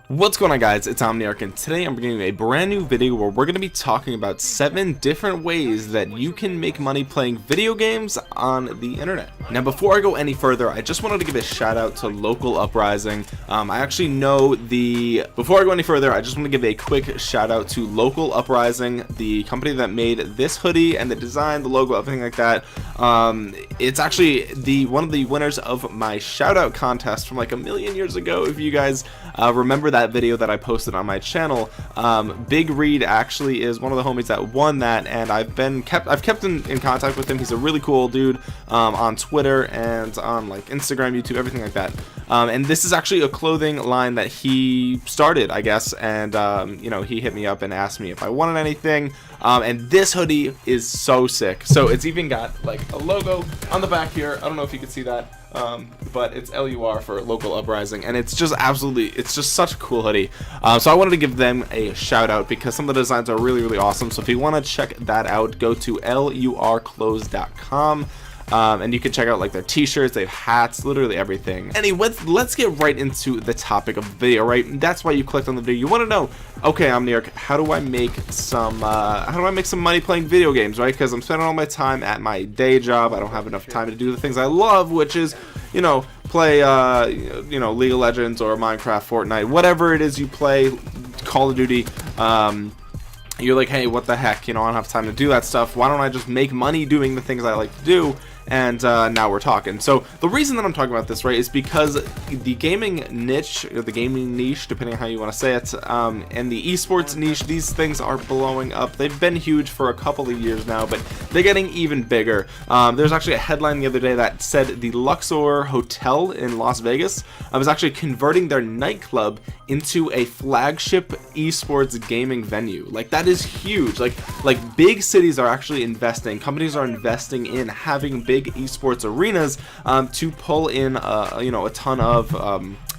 What's going on, guys? It's Omniarch, and today I'm bringing you a brand new video where we're going to be talking about 7 different ways that you can make money playing video games on the internet. Now, before I go any further, I just wanted to give a shout out to Local Uprising. Before I go any further, I just want to give a quick shout out to Local Uprising, the company that made this hoodie and the design, the logo, everything like that. It's actually one of the winners of my shout out contest from like a million years ago. If you guys remember that video that I posted on my channel, Big Reed actually is one of the homies that won that, and I've kept in contact with him. He's a really cool dude on Twitter and on like Instagram, YouTube, everything like that. And this is actually a clothing line that he started, I guess, and you know, he hit me up and asked me if I wanted anything. And this hoodie is so sick. So it's even got like a logo on the back here. I don't know if you can see that, but it's LUR for Local Uprising, and it's just such a cool hoodie. So I wanted to give them a shout out because some of the designs are really awesome. So if you want to check that out, go to lurclothes.com. And you can check out like their t-shirts, they have hats, literally everything. Anyway, let's get right into the topic of the video, right? That's why you clicked on the video. You want to know, okay, Omniarch, how do I make some money playing video games, right? Because I'm spending all my time at my day job. I don't have enough time to do the things I love, which is, you know, play you know, League of Legends or Minecraft, Fortnite, whatever it is you play, Call of Duty. You're like, hey, what the heck, you know, I don't have time to do that stuff. Why don't I just make money doing the things I like to do? And now we're talking. So the reason that I'm talking about this, right, is because the gaming niche, or the gaming niche, depending on how you want to say it, and the esports niche, these things are blowing up. They've been huge for a couple of years now, but they're getting even bigger. There's actually a headline the other day that said the Luxor Hotel in Las Vegas was actually converting their nightclub into a flagship esports gaming venue. Like, that is huge. Like big cities are actually investing, companies are investing in having big esports arenas to pull in you know, a ton of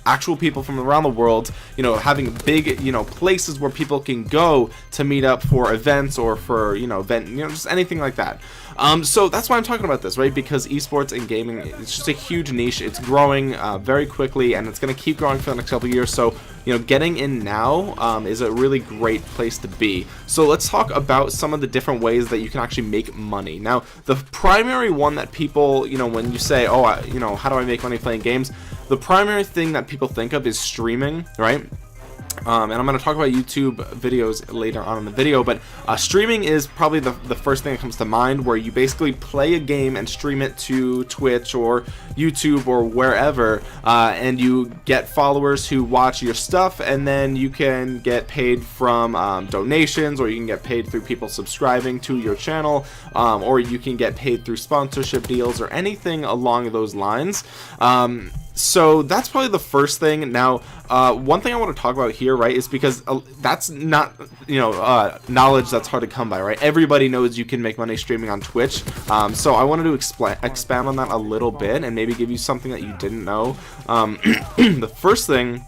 actual people from around the world, you know, having big, you know, places where people can go to meet up for events or for, you know, just anything like that. So that's why I'm talking about this, right? Because esports and gaming, it's just a huge niche. It's growing very quickly, and it's going to keep growing for the next couple of years. So, you know, getting in now is a really great place to be. So let's talk about some of the different ways that you can actually make money. Now, the primary one that people, you know, when you say, oh, you know, how do I make money playing games? The primary thing that people think of is streaming, right? And I'm going to talk about YouTube videos later on in the video, but streaming is probably the first thing that comes to mind, where you basically play a game and stream it to Twitch or YouTube or wherever, and you get followers who watch your stuff, and then you can get paid from donations, or you can get paid through people subscribing to your channel, or you can get paid through sponsorship deals or anything along those lines. So that's probably the first thing. Now, one thing I want to talk about here, right, is because that's not, you know, knowledge that's hard to come by, right? Everybody knows you can make money streaming on Twitch. So I wanted to expand on that a little bit and maybe give you something that you didn't know. The first thing,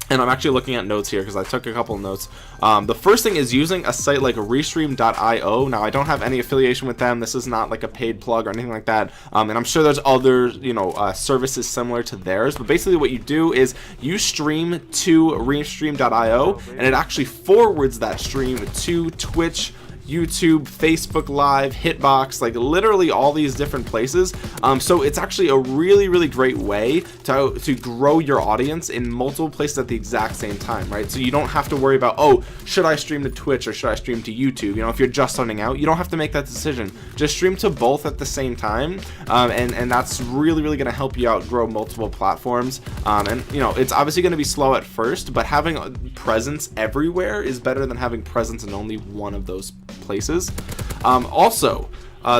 and I'm actually looking at notes here because I took a couple of notes. The first thing is using a site like Restream.io. Now, I don't have any affiliation with them. This is not like a paid plug or anything like that. And I'm sure there's other, you know, services similar to theirs. But basically what you do is you stream to Restream.io, and it actually forwards that stream to Twitch, YouTube, Facebook Live, Hitbox, like literally all these different places. So it's actually a really great way to grow your audience in multiple places at the exact same time, right? So you don't have to worry about, oh, should I stream to Twitch or should I stream to YouTube? You know, if you're just starting out, you don't have to make that decision. Just stream to both at the same time, and that's really going to help you out grow multiple platforms. And you know, it's obviously going to be slow at first, but having a presence everywhere is better than having presence in only one of those places. Also,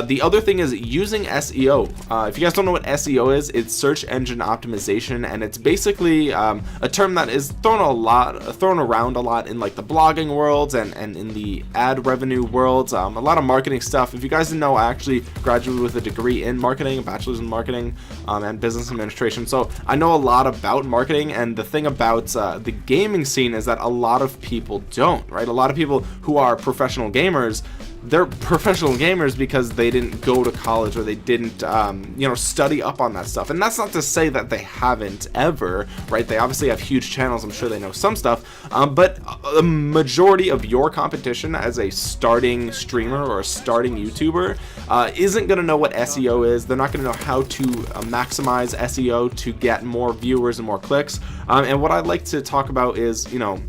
the other thing is using SEO. If you guys don't know what SEO is, it's search engine optimization, and it's basically a term that is thrown around a lot in like the blogging worlds and in the ad revenue worlds. A lot of marketing stuff. If you guys didn't know, I actually graduated with a degree in marketing, a bachelor's in marketing and business administration. So I know a lot about marketing, and the thing about the gaming scene is that a lot of people don't, right? A lot of people who are professional gamers, they're professional gamers because they didn't go to college or they didn't, you know, study up on that stuff. And that's not to say that they haven't ever, right? They obviously have huge channels. I'm sure they know some stuff, but a majority of your competition as a starting streamer or a starting YouTuber isn't going to know what SEO is. They're not going to know how to maximize SEO to get more viewers and more clicks. And what I'd like to talk about is, you know,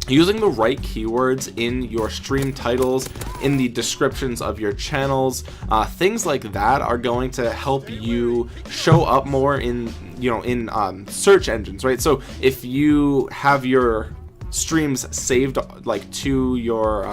using the right keywords in your stream titles, in the descriptions of your channels, things like that are going to help you show up more in, you know, in search engines, right? So if you have your streams saved like to your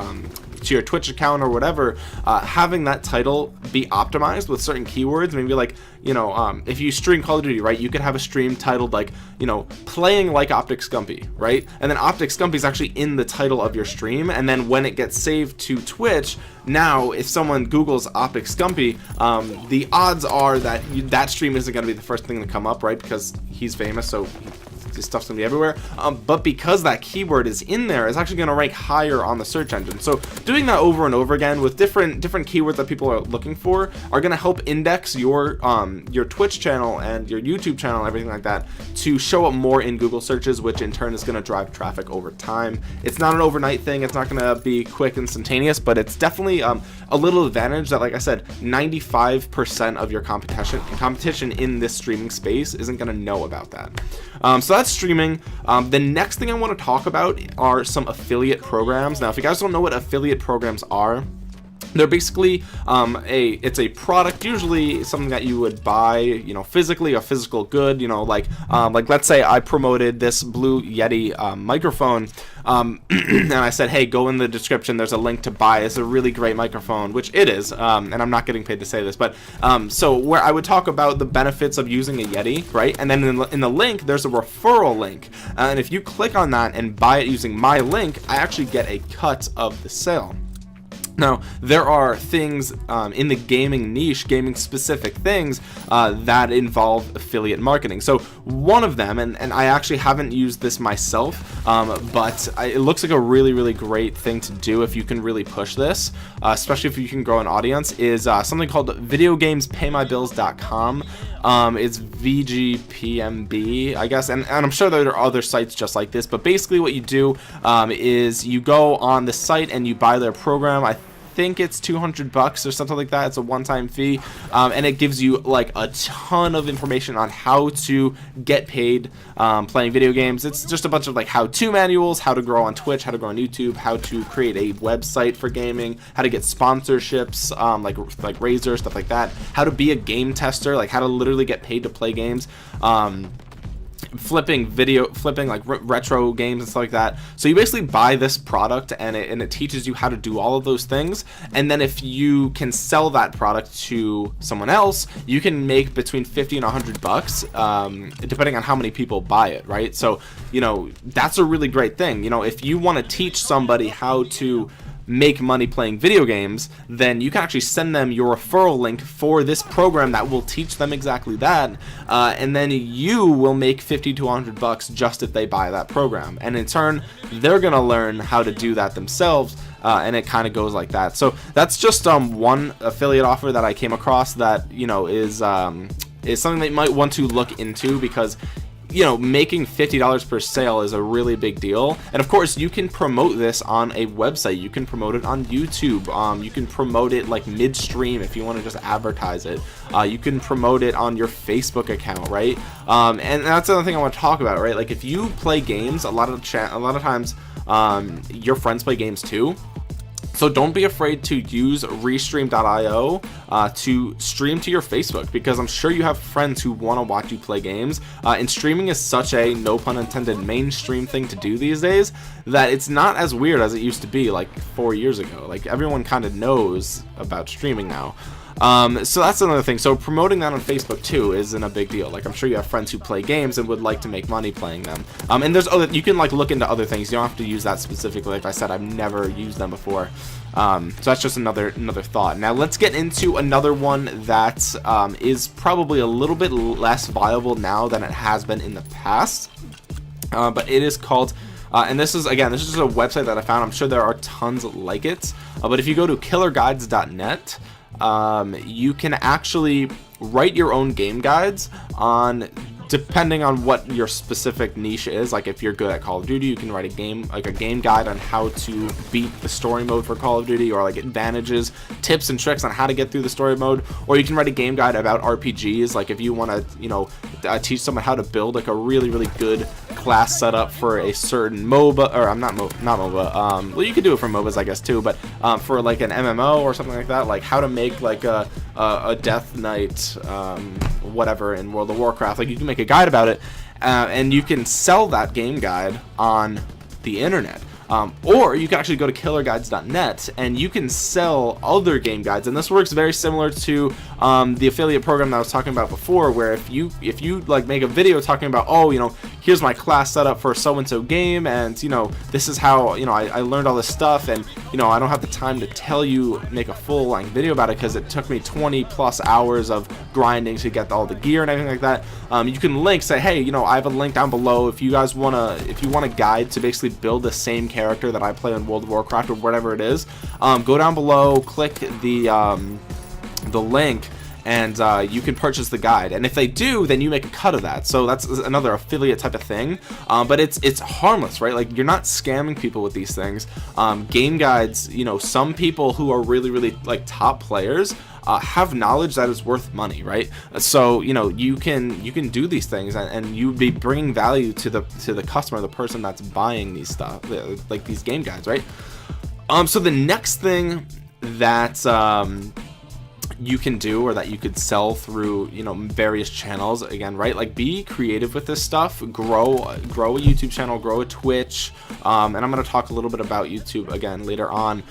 Twitch account or whatever, having that title be optimized with certain keywords, maybe like, you know, if you stream Call of Duty, right, you could have a stream titled like, you know, playing like OpTic Scumpy, right? And then OpTic Scumpy is actually in the title of your stream, and then when it gets saved to Twitch, now if someone Googles OpTic Scumpy, the odds are that that stream isn't going to be the first thing to come up, right? Because he's famous, so this stuff's gonna be everywhere, but because that keyword is in there, it's actually gonna rank higher on the search engine. So doing that over and over again with different keywords that people are looking for are gonna help index your Twitch channel and your YouTube channel and everything like that to show up more in Google searches, which in turn is gonna drive traffic over time. It's not an overnight thing, it's not gonna be quick, instantaneous, but it's definitely a little advantage that, like I said, 95% of your competition in this streaming space isn't gonna know about that. So that's streaming. The next thing I want to talk about are some affiliate programs. Now, if you guys don't know what affiliate programs are, they're basically it's a product, usually something that you would buy, you know, physically, a physical good, you know, like let's say I promoted this Blue Yeti microphone, and I said, hey, go in the description, there's a link to buy. It's a really great microphone, which it is, and I'm not getting paid to say this, but so where I would talk about the benefits of using a Yeti, right? And then in the link, there's a referral link, and if you click on that and buy it using my link, I actually get a cut of the sale. Now, there are things in the gaming niche, gaming specific things that involve affiliate marketing. So one of them, and I actually haven't used this myself, but it looks like a really, really great thing to do if you can really push this, especially if you can grow an audience, is something called videogamespaymybills.com. It's VGPMB, I guess, and I'm sure there are other sites just like this, but basically what you do is you go on the site and you buy their program. I think it's $200 or something like that. It's a one-time fee, and it gives you like a ton of information on how to get paid playing video games. It's just a bunch of like how-to manuals, how to grow on Twitch, how to grow on YouTube, how to create a website for gaming, how to get sponsorships, like Razer, stuff like that, how to be a game tester, like how to literally get paid to play games, flipping like retro games and stuff like that. So you basically buy this product, and it teaches you how to do all of those things, and then if you can sell that product to someone else, you can make between $50 and $100, depending on how many people buy it, right? So, you know, that's a really great thing. You know, if you want to teach somebody how to make money playing video games, then you can actually send them your referral link for this program that will teach them exactly that, and then you will make $50 to $100 just if they buy that program, and in turn they're gonna learn how to do that themselves, and it kind of goes like that. So that's just one affiliate offer that I came across that, you know, is something that you might want to look into, because, you know, making $50 per sale is a really big deal. And of course, you can promote this on a website, you can promote it on YouTube, you can promote it like midstream if you want to just advertise it, you can promote it on your Facebook account, right? And that's another thing I want to talk about, right? Like if you play games, a lot of times your friends play games too. So don't be afraid to use Restream.io to stream to your Facebook, because I'm sure you have friends who want to watch you play games, and streaming is such a, no pun intended, mainstream thing to do these days that it's not as weird as it used to be like 4 years ago. Like everyone kind of knows about streaming now. So that's another thing. So promoting that on Facebook too isn't a big deal. Like I'm sure you have friends who play games and would like to make money playing them. And there's other, you can like look into other things. You don't have to use that specifically. Like I said, I've never used them before. So that's just another thought. Now let's get into another one that is probably a little bit less viable now than it has been in the past. But it is called And this is, again, this is just a website that I found. I'm sure there are tons like it, but if you go to killerguides.net, you can actually write your own game guides on, depending on what your specific niche is. Like if you're good at Call of Duty, you can write a game guide on how to beat the story mode for Call of Duty, or like advantages, tips and tricks on how to get through the story mode. Or you can write a game guide about RPGs, like if you want to, you know, teach someone how to build like a really good class setup for a certain MOBA, or not MOBA, well, you could do it for MOBAs, I guess, too, but for like an MMO or something like that, like how to make like a Death Knight, whatever, in World of Warcraft. Like you can make a guide about it, and you can sell that game guide on the internet. Or you can actually go to killerguides.net and you can sell other game guides, and this works very similar to the affiliate program that I was talking about before, where if you like make a video talking about, oh, you know, here's my class setup for so and so game, and you know, this is how, you know, I learned all this stuff, and you know, I don't have the time to tell you, make a full length video about it because it took me 20 plus hours of grinding to get all the gear and everything like that. You can link, say, hey, you know, I have a link down below if you guys want a guide to basically build the same character that I play in World of Warcraft or whatever it is. Go down below, click the link, and you can purchase the guide. And if they do, then you make a cut of that. So that's another affiliate type of thing. But it's harmless, right? Like you're not scamming people with these things. Game guides, you know, some people who are really like top players have knowledge that is worth money, right? So you know, you can do these things, and you'd be bringing value to the customer, the person that's buying these stuff, like these game guides, right? So the next thing that you can do, or that you could sell through, you know, various channels, again, right? Like be creative with this stuff, grow a YouTube channel, grow a Twitch, and I'm going to talk a little bit about YouTube again later on.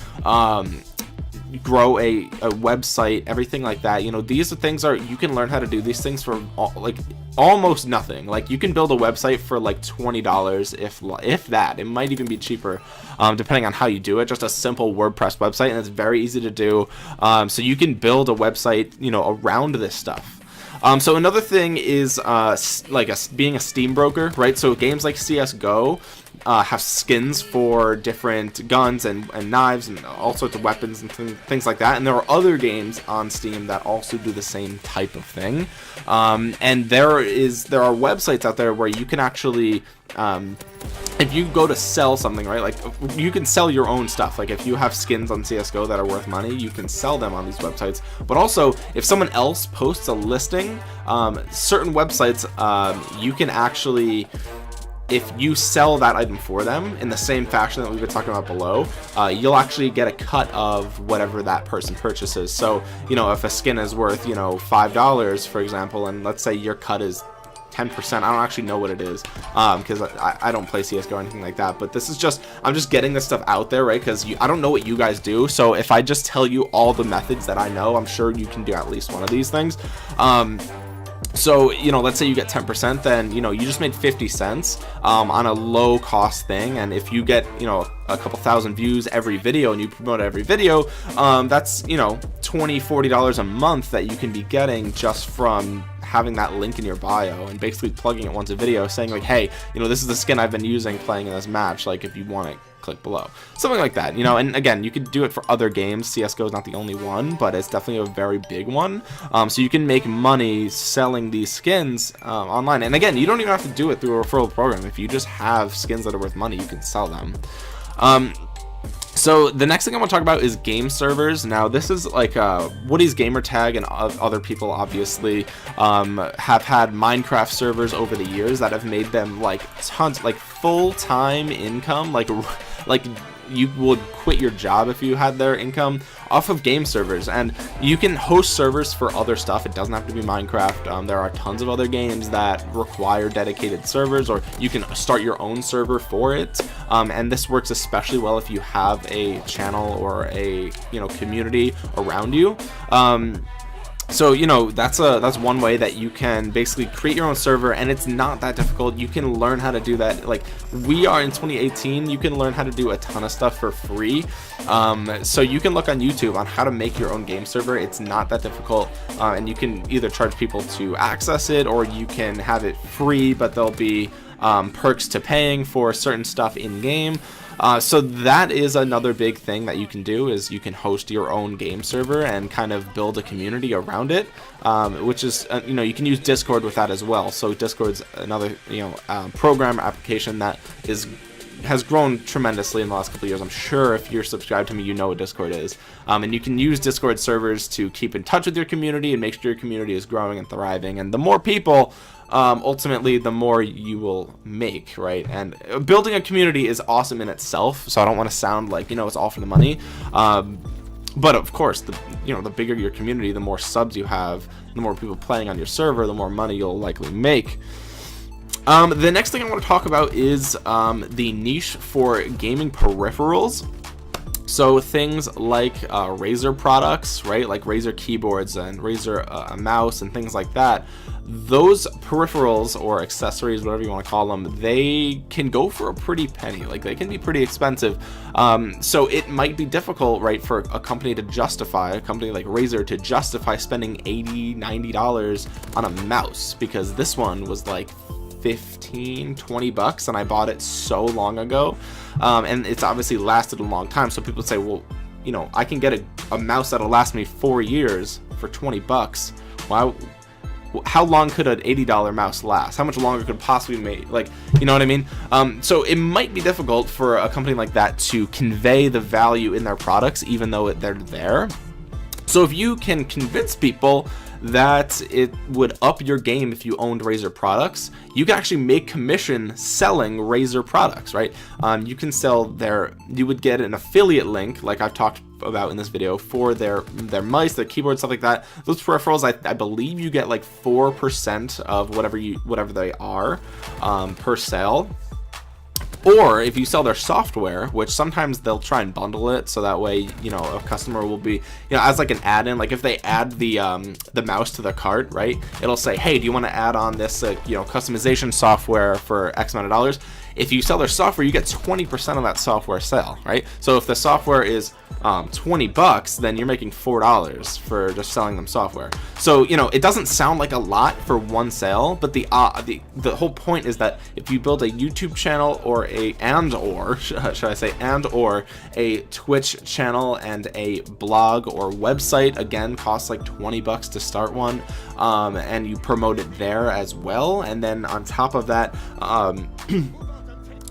Grow a website, everything like that. You know, these are things you can learn how to do these things for like almost nothing. Like you can build a website for like $20, if that. It might even be cheaper, depending on how you do it. Just a simple WordPress website, and it's very easy to do. So you can build a website, you know, around this stuff. So another thing is being a Steam broker, right? So games like CS:GO have skins for different guns and knives and all sorts of weapons and things like that. And there are other games on Steam that also do the same type of thing. And there are websites out there where you can actually, if you go to sell something, right, like you can sell your own stuff. Like if you have skins on CS:GO that are worth money, you can sell them on these websites. But also, if someone else posts a listing, certain websites, you can actually, if you sell that item for them in the same fashion that we've been talking about below, you'll actually get a cut of whatever that person purchases. So, you know, if a skin is worth, you know, $5, for example, and let's say your cut is 10%, I don't actually know what it is, because I don't play CS:GO or anything like that, but this is just, I'm just getting this stuff out there, right? Because I don't know what you guys do, so if I just tell you all the methods that I know, I'm sure you can do at least one of these things. So, you know, let's say you get 10%, then, you know, you just made 50 cents on a low cost thing. And if you get, you know, a couple thousand views every video and you promote every video, that's, you know, $20, $40 a month that you can be getting just from having that link in your bio and basically plugging it once a video, saying like, hey, you know, this is the skin I've been using playing in this match. Like if you want it, click below, something like that, you know. And again, you could do it for other games. CS:GO is not the only one, but it's definitely a very big one. So you can make money selling these skins online. And again, you don't even have to do it through a referral program. If you just have skins that are worth money, you can sell them. So the next thing I want to talk about is game servers. Now this is like Woody's Gamertag and other people obviously have had Minecraft servers over the years that have made them like tons, like full-time income, like you would quit your job if you had their income off of game servers. And you can host servers for other stuff. It doesn't have to be Minecraft. There are tons of other games that require dedicated servers, or you can start your own server for it. And this works especially well if you have a channel or a, you know, community around you. So, you know, that's one way that you can basically create your own server, and it's not that difficult. You can learn how to do that. Like we are in 2018, you can learn how to do a ton of stuff for free. So you can look on YouTube on how to make your own game server. It's not that difficult, and you can either charge people to access it, or you can have it free, but there'll be perks to paying for certain stuff in game. So that is another big thing that you can do, is you can host your own game server and kind of build a community around it, which is, you can use Discord with that as well. So Discord's another, program application that has grown tremendously in the last couple of years. I'm sure if you're subscribed to me, you know what Discord is. And you can use Discord servers to keep in touch with your community and make sure your community is growing and thriving. And the more people, ultimately, the more you will make, right? And building a community is awesome in itself, so I don't want to sound like, it's all for the money. But of course, the bigger your community, the more subs you have, the more people playing on your server, the more money you'll likely make. The next thing I want to talk about is the niche for gaming peripherals. So things like Razer products, right? Like Razer keyboards and Razer mouse and things like that. Those peripherals or accessories, whatever you want to call them, they can go for a pretty penny. Like, they can be pretty expensive. So it might be difficult, right, for a company like Razer to justify spending $80, $90 on a mouse, because this one was like $15-$20 and I bought it so long ago, and it's obviously lasted a long time. So people say, well, I can get a mouse that'll last me 4 years for $20. Why? How long could an $80 mouse last? How much longer could it possibly make? Like, you know what I mean? So it might be difficult for a company like that to convey the value in their products, even though they're there. So if you can convince people that it would up your game if you owned Razer products, you can actually make commission selling Razer products, right? You can sell you would get an affiliate link, like I've talked about in this video, for their mice, their keyboards, stuff like that. Those peripherals, I believe you get like 4% of whatever they are per sale. Or if you sell their software, which sometimes they'll try and bundle it, so that way, a customer will be, as like an add-in. Like if they add the mouse to their cart, right? It'll say, hey, do you want to add on this, customization software for X amount of dollars? If you sell their software, you get 20% of that software sale, right? So if the software is $20, then you're making $4 for just selling them software. So it doesn't sound like a lot for one sale, but the whole point is that if you build a YouTube channel or a Twitch channel and a blog or website, again, costs like $20 to start one, and you promote it there as well, and then on top of that,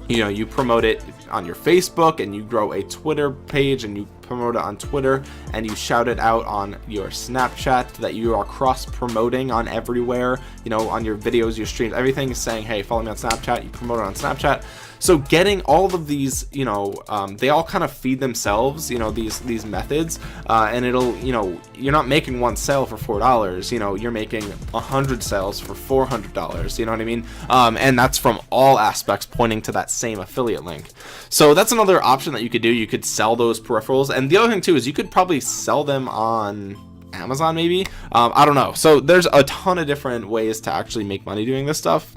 you promote it on your Facebook, and you grow a Twitter page, and you promote it on Twitter, and you shout it out on your Snapchat that you are cross-promoting on everywhere, on your videos, your streams, everything is saying, hey, follow me on Snapchat, you promote it on Snapchat. So getting all of these, they all kind of feed themselves, these methods, and it'll, you're not making one sale for $4, you're making 100 sales for $400, you know what I mean? And that's from all aspects pointing to that same affiliate link. So that's another option that you could do. You could sell those peripherals, and the other thing too is you could probably sell them on Amazon, maybe. I don't know. So there's a ton of different ways to actually make money doing this stuff.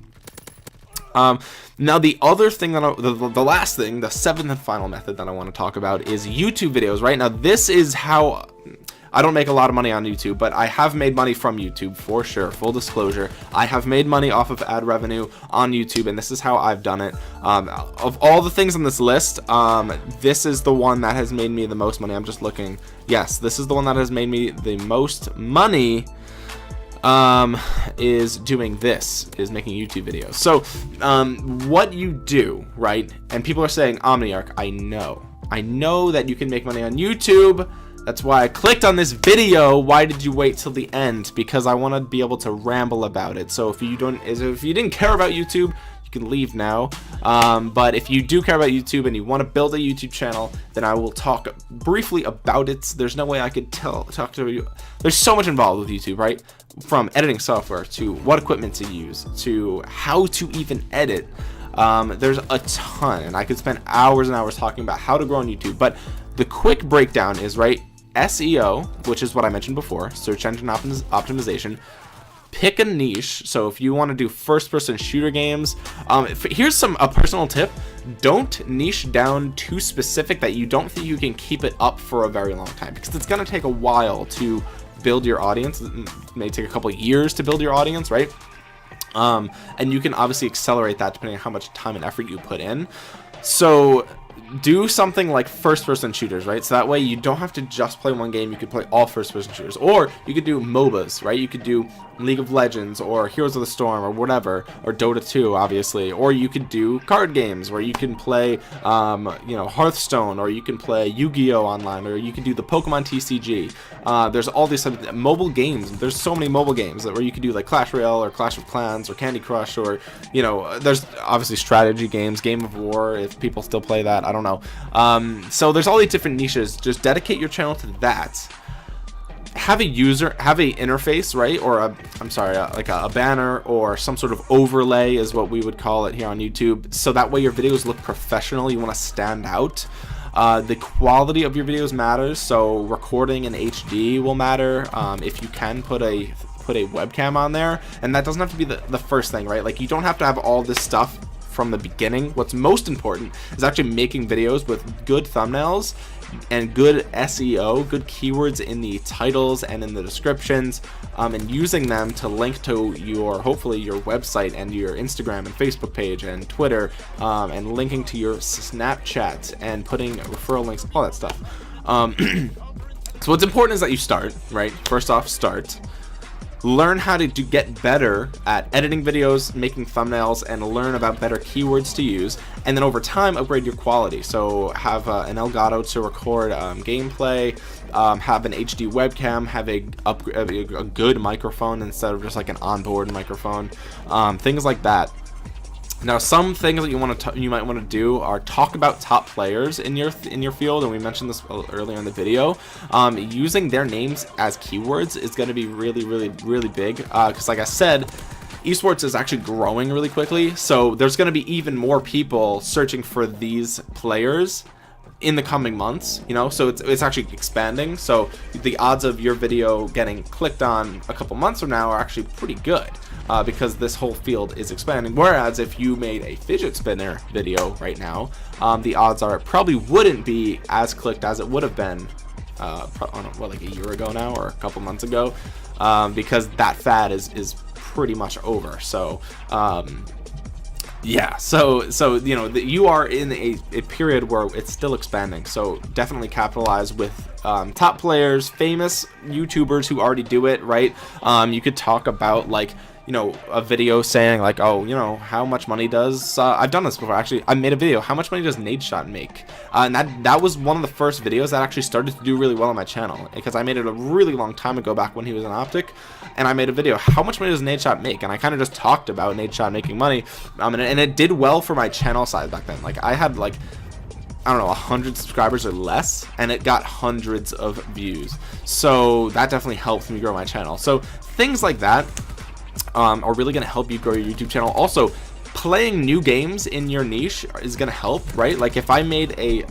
Now the other thing that the last thing, the seventh and final method that I want to talk about is YouTube videos. Right now, this is how I don't make a lot of money on YouTube, but I have made money from YouTube for sure. Full disclosure, I have made money off of ad revenue on YouTube, and this is how I've done it. Of all the things on this list, this is the one that has made me the most money. I'm just looking. Yes, this is the one that has made me the most money. Is doing this, is making YouTube videos. So, what you do, right? And people are saying, Omniarch, I know that you can make money on YouTube. That's why I clicked on this video. Why did you wait till the end? Because I want to be able to ramble about it. So if you didn't care about YouTube, you can leave now. But if you do care about YouTube and you want to build a YouTube channel, then I will talk briefly about it. There's no way I could talk to you. There's so much involved with YouTube, right? From editing software to what equipment to use to how to even edit. There's a ton, and I could spend hours and hours talking about how to grow on YouTube. But the quick breakdown is, right, SEO, which is what I mentioned before, search engine optimization. Pick a niche. So if you want to do first-person shooter games, here's a personal tip: don't niche down too specific that you don't think you can keep it up for a very long time, because it's going to take a while to build your audience. It may take a couple of years to build your audience, right? And you can obviously accelerate that depending on how much time and effort you put in. So do something like first-person shooters, right? So that way you don't have to just play one game. You could play all first-person shooters, or you could do MOBAs, right? You could do League of Legends or Heroes of the Storm or whatever, or Dota 2, obviously, or you could do card games where you can play, you know, Hearthstone, or you can play Yu-Gi-Oh online, or you can do the Pokemon TCG. There's all these mobile games. There's so many mobile games where you could do like Clash Royale or Clash of Clans or Candy Crush, or, you know, there's obviously strategy games, Game of War, if people still play that, I don't know. So there's all these different niches. Just dedicate your channel to that. Have a interface, right? Or like a banner or some sort of overlay is what we would call it here on YouTube. So that way your videos look professional. You want to stand out. The quality of your videos matters. So recording in HD will matter. If you can put a webcam on there, and that doesn't have to be the first thing, right? Like, you don't have to have all this stuff from the beginning. What's most important is actually making videos with good thumbnails and good SEO, good keywords in the titles and in the descriptions, and using them to link to hopefully your website and your Instagram and Facebook page and Twitter, and linking to your Snapchat and putting referral links, all that stuff. So what's important is that you start, right? First off, start. Learn how to get better at editing videos, making thumbnails, and learn about better keywords to use. And then over time, upgrade your quality. So have an Elgato to record gameplay, have an HD webcam, have a good microphone instead of just like an onboard microphone, things like that. Now, some things that you might want to do are talk about top players in your field, and we mentioned this earlier in the video. Using their names as keywords is going to be really big, because like I said, esports is actually growing really quickly, so there's going to be even more people searching for these players in the coming months, you know, so it's actually expanding. So the odds of your video getting clicked on a couple months from now are actually pretty good, because this whole field is expanding. Whereas if you made a fidget spinner video right now, the odds are it probably wouldn't be as clicked as it would have been like a year ago now or a couple months ago, because that fad is pretty much over. So yeah, so you know, you are in a period where it's still expanding, so definitely capitalize with top players, famous YouTubers who already do it, right? You could talk about, like, you know, a video saying like, oh, you know, how much money does I've done this before, actually. I made a video, how much money does Nadeshot make? And that was one of the first videos that actually started to do really well on my channel, because I made it a really long time ago, back when he was in OpTic, and I made a video, how much money does Nadeshot make? And I kind of just talked about Nadeshot making money, and it did well for my channel size back then. Like, I had like, I don't know, 100 subscribers or less, and it got hundreds of views. So that definitely helped me grow my channel. So things like that are really going to help you grow your YouTube channel. Also, playing new games in your niche is going to help, right? Like, if I made a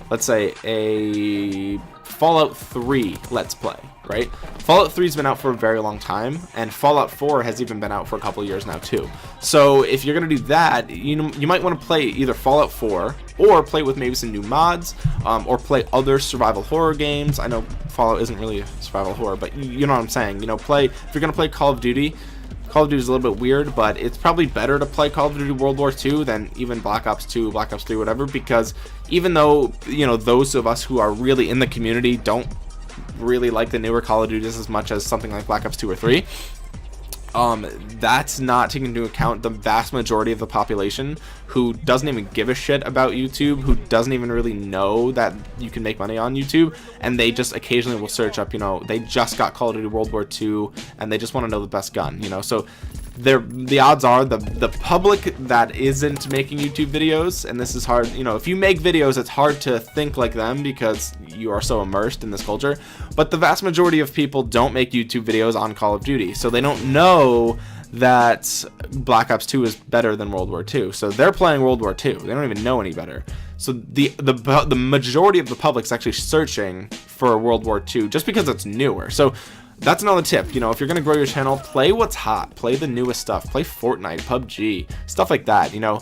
let's say a Fallout 3 Let's Play, right? Fallout 3's been out for a very long time, and Fallout 4 has even been out for a couple of years now too. So if you're gonna do that, you might want to play either Fallout 4 or play with maybe some new mods, or play other survival horror games. I know Fallout isn't really a survival horror, but you know what I'm saying. You know, if you're gonna play Call of Duty. Call of Duty is a little bit weird, but it's probably better to play Call of Duty World War II than even Black Ops 2, Black Ops 3, whatever, because even though, you know, those of us who are really in the community don't really like the newer Call of Duties as much as something like Black Ops 2 or 3, that's not taking into account the vast majority of the population who doesn't even give a shit about YouTube, who doesn't even really know that you can make money on YouTube, and they just occasionally will search up, you know, they just got Call of Duty World War II and they just want to know the best gun, you know. So the odds are the public that isn't making YouTube videos, and this is hard, you know, if you make videos, it's hard to think like them because you are so immersed in this culture, but the vast majority of people don't make YouTube videos on Call of Duty, so they don't know that Black Ops 2 is better than World War II. So they're playing World War II. They don't even know any better. So the majority of the public's actually searching for World War II just because it's newer. So that's another tip. You know, if you're going to grow your channel, play what's hot. Play the newest stuff. Play Fortnite, PUBG, stuff like that, you know.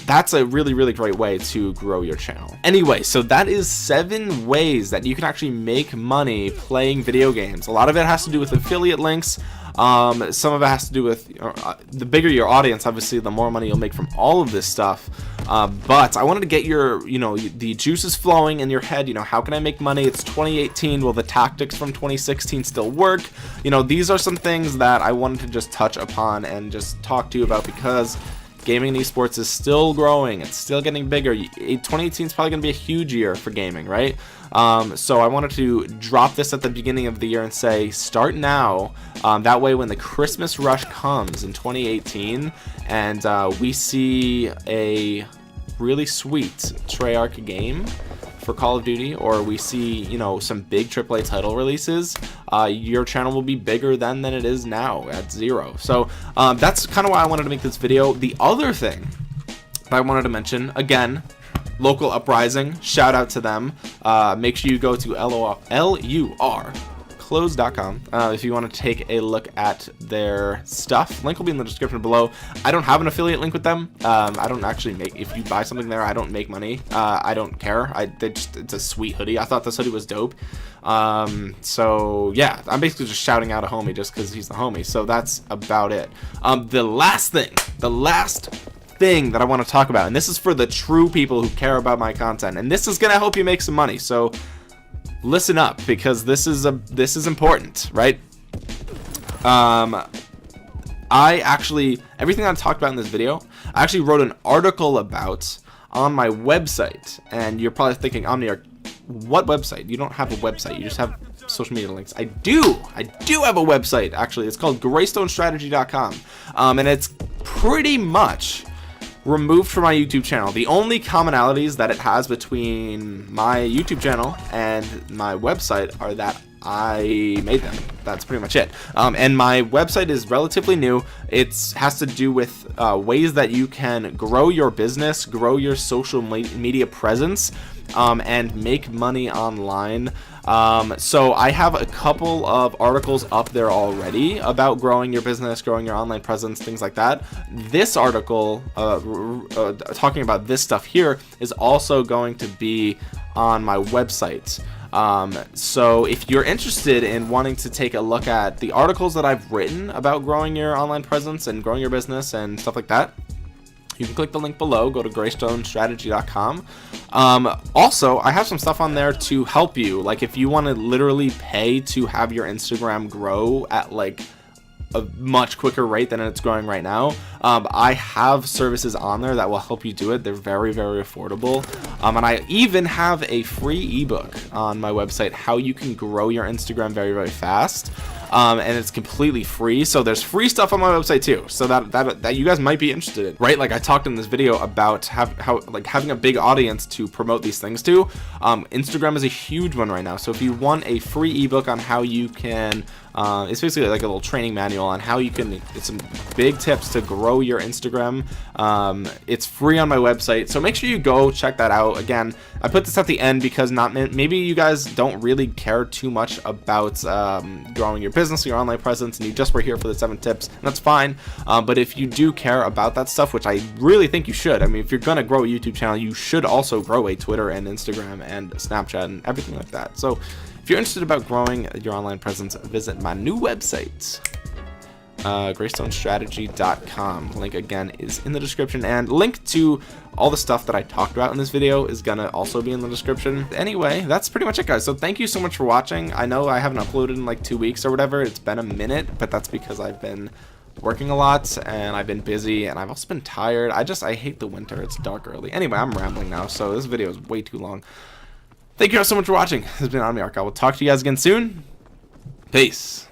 That's a really great way to grow your channel. Anyway, so that is 7 ways that you can actually make money playing video games. A lot of it has to do with affiliate links. Some of it has to do with the bigger your audience, obviously, the more money you'll make from all of this stuff. But I wanted to get your, the juices flowing in your head. How can I make money? It's 2018. Will the tactics from 2016 still work? These are some things that I wanted to just touch upon and just talk to you about, because gaming and esports is still growing. It's still getting bigger. 2018 is probably going to be a huge year for gaming, right? So I wanted to drop this at the beginning of the year and say, start now. That way, when the Christmas rush comes in 2018 and we see a really sweet Treyarch game for Call of Duty, or we see some big AAA title releases, your channel will be bigger than it is now at 0. So that's kind of why I wanted to make this video. The other thing that I wanted to mention, again, Local Uprising, shout out to them. Make sure you go to LURclothes.com if you want to take a look at their stuff. Link will be in the description below. I don't have an affiliate link with them. I don't actually make, if you buy something there, I don't make money. I don't care. It's a sweet hoodie. I thought this hoodie was dope. So yeah, I'm basically just shouting out a homie just because he's the homie. So that's about it. The last thing that I want to talk about, and this is for the true people who care about my content, and this is gonna help you make some money. So listen up, because this is important, right? Everything I talked about in this video, I actually wrote an article about on my website. And you're probably thinking, Omniarch, what website? You don't have a website, you just have social media links. I do have a website, actually. It's called greystonestrategy.com, and it's pretty much removed from my YouTube channel. The only commonalities that it has between my YouTube channel and my website are that I made them. That's pretty much it. And my website is relatively new. It has to do with ways that you can grow your business, grow your social media presence, and make money online. So I have a couple of articles up there already about growing your business, growing your online presence, things like that. This article talking about this stuff here is also going to be on my website. So if you're interested in wanting to take a look at the articles that I've written about growing your online presence and growing your business and stuff like that, you can click the link below, go to greystonestrategy.com. Also, I have some stuff on there to help you. Like if you want to literally pay to have your Instagram grow at like a much quicker rate than it's growing right now, I have services on there that will help you do it. They're very, very affordable. And I even have a free ebook on my website, how you can grow your Instagram very, very fast. And it's completely free. So there's free stuff on my website too, so that you guys might be interested in, right? Like I talked in this video about how having a big audience to promote these things to. Instagram is a huge one right now. So if you want a free ebook on how you can, it's basically like a little training manual on how you can, it's some big tips to grow your Instagram. It's free on my website, so make sure you go check that out. Again, I put this at the end because maybe you guys don't really care too much about growing your business, your online presence, and you just were here for the 7 tips, and that's fine. But if you do care about that stuff, which I really think you should, I mean, if you're gonna grow a YouTube channel, you should also grow a Twitter and Instagram and Snapchat and everything like that. So if you're interested about growing your online presence, visit my new website, greystonestrategy.com. Link again is in the description, and link to all the stuff that I talked about in this video is gonna also be in the description. Anyway, that's pretty much it, guys. So thank you so much for watching. I know I haven't uploaded in like 2 weeks or whatever. It's been a minute, but that's because I've been working a lot and I've been busy, and I've also been tired. I hate the winter. It's dark early. Anyway, I'm rambling now, so this video is way too long. Thank you guys so much for watching. This has been Omniarch. I will talk to you guys again soon. Peace.